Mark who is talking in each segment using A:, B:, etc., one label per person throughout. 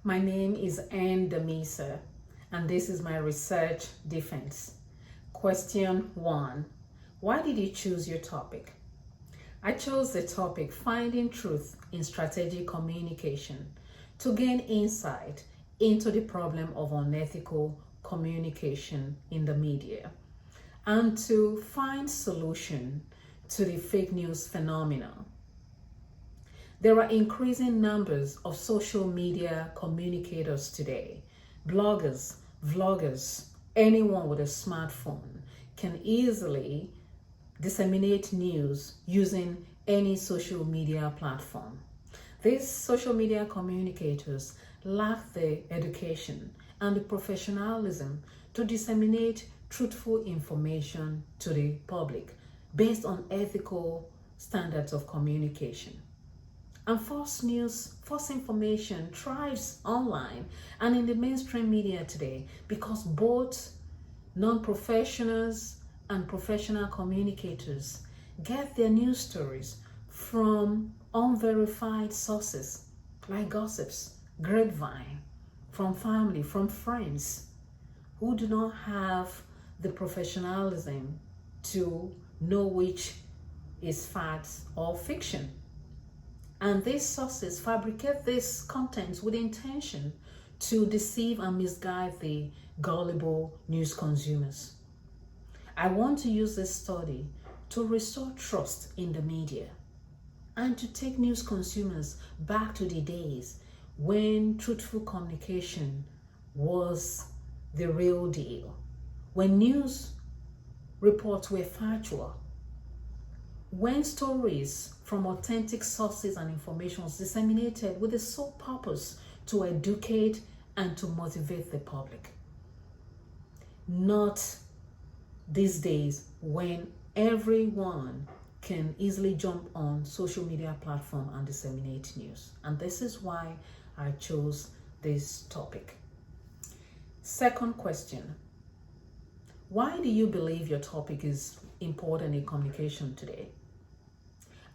A: My name is Damisa, and this is my research defense. Question 1. Why did you choose your topic? I chose the topic Finding Truth in Strategic Communication to gain insight into the problem of unethical communication in the media and to find solution to the fake news phenomenon. There are increasing numbers of social media communicators today. Bloggers, vloggers, anyone with a smartphone can easily disseminate news using any social media platform. These social media communicators lack the education and the professionalism to disseminate truthful information to the public based on ethical standards of communication. And false news, false information thrives online and in the mainstream media today because both non-professionals and professional communicators get their news stories from unverified sources like gossips, grapevine, from family, from friends who do not have the professionalism to know which is fact or fiction. And these sources fabricate these contents with intention to deceive and misguide the gullible news consumers. I want to use this study to restore trust in the media and to take news consumers back to the days when truthful communication was the real deal, when news reports were factual, when stories from authentic sources and information was disseminated with the sole purpose to educate and to motivate the public. Not these days when everyone can easily jump on social media platform and disseminate news. And this is why I chose this topic. Second question. Why do you believe your topic is important in communication today?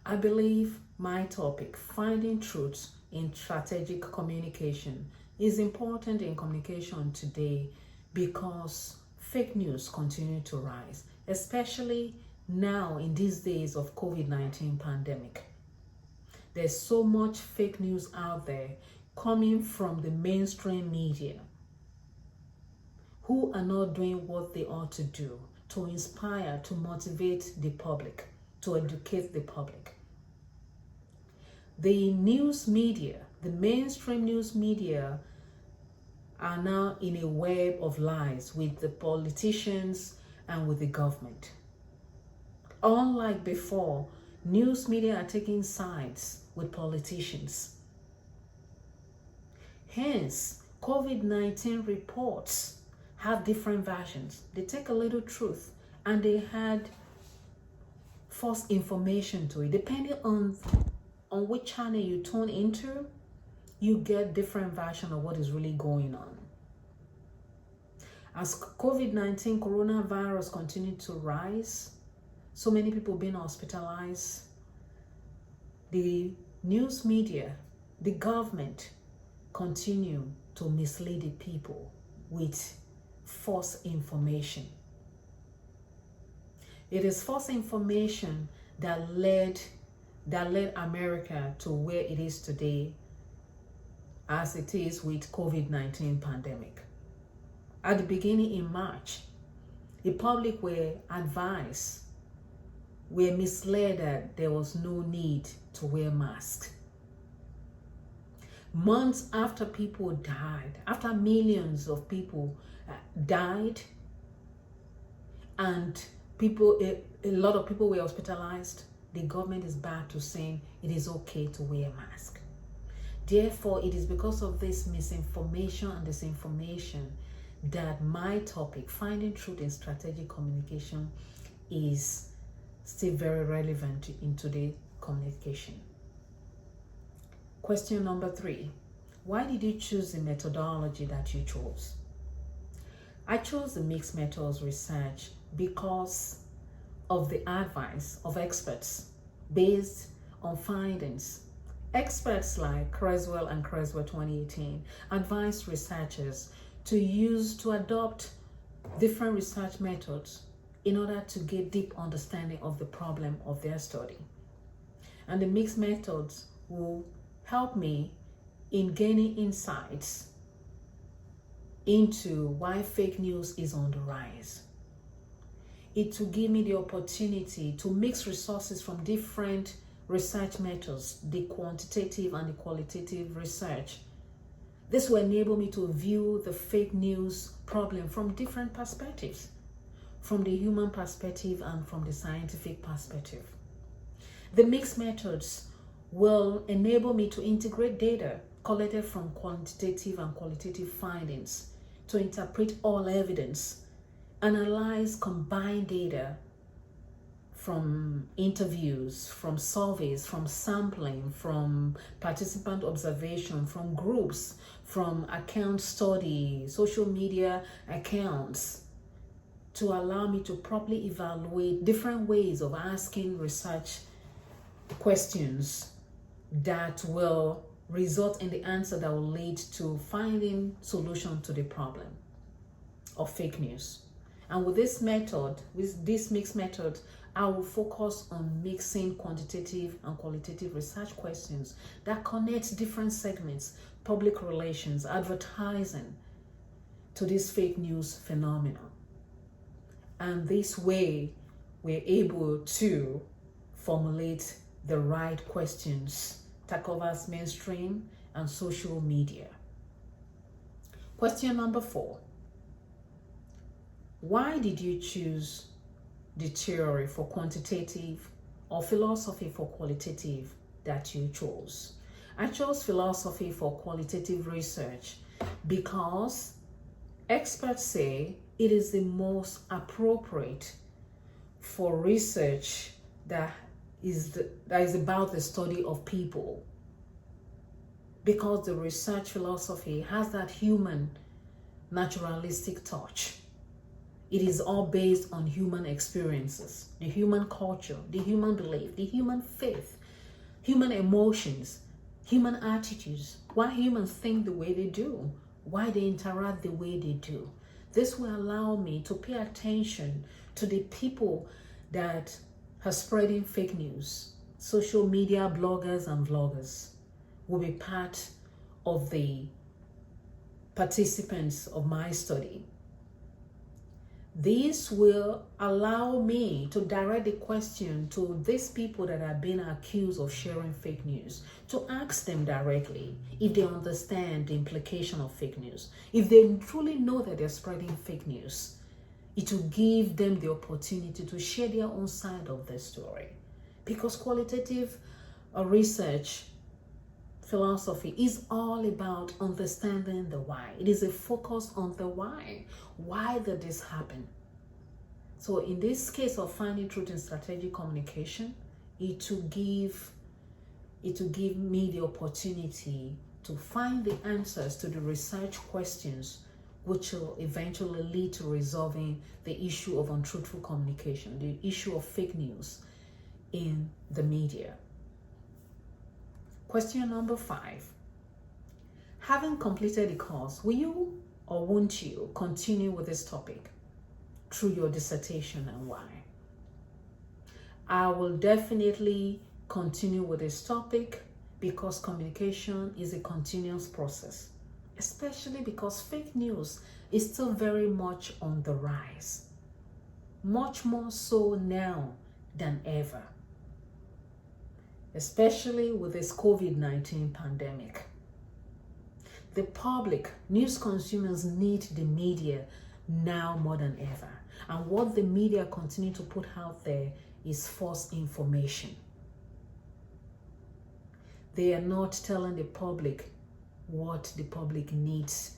A: I believe my topic, Finding Truth in Strategic Communication, is important in communication today because fake news continue to rise, especially now in these days of COVID-19 pandemic. There's so much fake news out there coming from the mainstream media who are not doing what they ought to do to inspire, to motivate the public, to educate the public. The news media, the mainstream news media, are now in a web of lies with the politicians and with the government. Unlike before, news media are taking sides with politicians. Hence, COVID-19 reports have different versions. They take a little truth and they add false information to it. Depending on which channel you tune into, you get different version of what is really going on. As COVID-19 coronavirus continued to rise, so many people being hospitalized, the news media, the government continue to mislead the people with false information. It is false information that led America to where it is today as it is with COVID-19 pandemic. At the beginning in March, the public were misled that there was no need to wear masks. Months after people died, after millions of people died, and a lot of people were hospitalized, the government is back to saying it is okay to wear a mask. Therefore, it is because of this misinformation and disinformation that my topic, Finding Truth in Strategic Communication, is still very relevant in today's communication. Question number 3. Why did you choose the methodology that you chose? I chose the mixed methods research because of the advice of experts based on findings Experts like Creswell and Creswell 2018 advised researchers to adopt different research methods in order to get deep understanding of the problem of their study. And the mixed methods will help me in gaining insights into why fake news is on the rise. It will give me the opportunity to mix resources from different research methods, the quantitative and the qualitative research. This will enable me to view the fake news problem from different perspectives, from the human perspective and from the scientific perspective. The mixed methods will enable me to integrate data collected from quantitative and qualitative findings to interpret all evidence, analyze combined data from interviews, from surveys, from sampling, from participant observation, from groups, from account study, social media accounts, to allow me to properly evaluate different ways of asking research questions that will result in the answer that will lead to finding solution to the problem of fake news. And with this method, with this mixed method, I will focus on mixing quantitative and qualitative research questions that connect different segments, public relations, advertising, to this fake news phenomenon. And this way, we're able to formulate the right questions that covers mainstream and social media. Question number 4. Why did you choose the theory for quantitative or philosophy for qualitative that you chose? I chose philosophy for qualitative research because experts say it is the most appropriate for research that is about the study of people, because the research philosophy has that human naturalistic touch. It is all based on human experiences, the human culture, the human belief, the human faith, human emotions, human attitudes, why humans think the way they do, why they interact the way they do. This will allow me to pay attention to the people that are spreading fake news. Social media bloggers and vloggers will be part of the participants of my study. This will allow me to direct the question to these people that are being accused of sharing fake news, to ask them directly if they understand the implication of fake news. If they truly know that they're spreading fake news, it will give them the opportunity to share their own side of the story. Because qualitative research philosophy is all about understanding the why. It is a focus on the why. Why did this happen? So in this case of finding truth in strategic communication, it will give me the opportunity to find the answers to the research questions, which will eventually lead to resolving the issue of untruthful communication, the issue of fake news in the media. Question number 5. Having completed the course, will you or won't you continue with this topic through your dissertation, and why? I will definitely continue with this topic because communication is a continuous process, especially because fake news is still very much on the rise, much more so now than ever, especially with this COVID-19 pandemic. The public, news consumers, need the media now more than ever. And what the media continue to put out there is false information. They are not telling the public what the public needs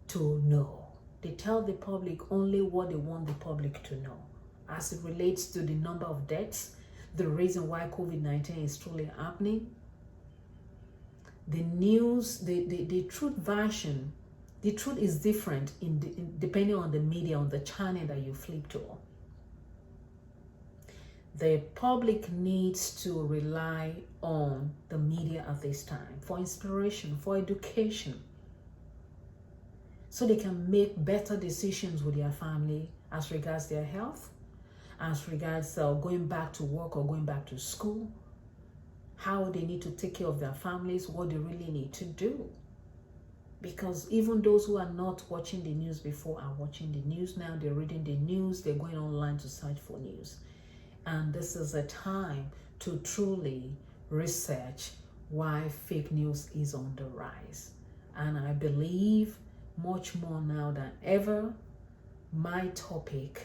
A: to know. They tell the public only what they want the public to know, as it relates to the number of deaths, the reason why COVID-19 is truly happening. The news, the truth version, the truth is different depending on the media, on the channel that you flip to. The public needs to rely on the media at this time for inspiration, for education, so they can make better decisions with their family as regards their health, as regards going back to work or going back to school, how they need to take care of their families, what they really need to do. Because even those who are not watching the news before are watching the news now. They're reading the news, they're going online to search for news. And this is a time to truly research why fake news is on the rise. And I believe much more now than ever, my topic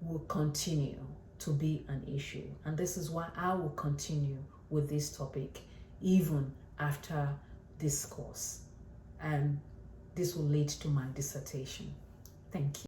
A: will continue to be an issue. And this is why I will continue with this topic even after this course. And this will lead to my dissertation. Thank you.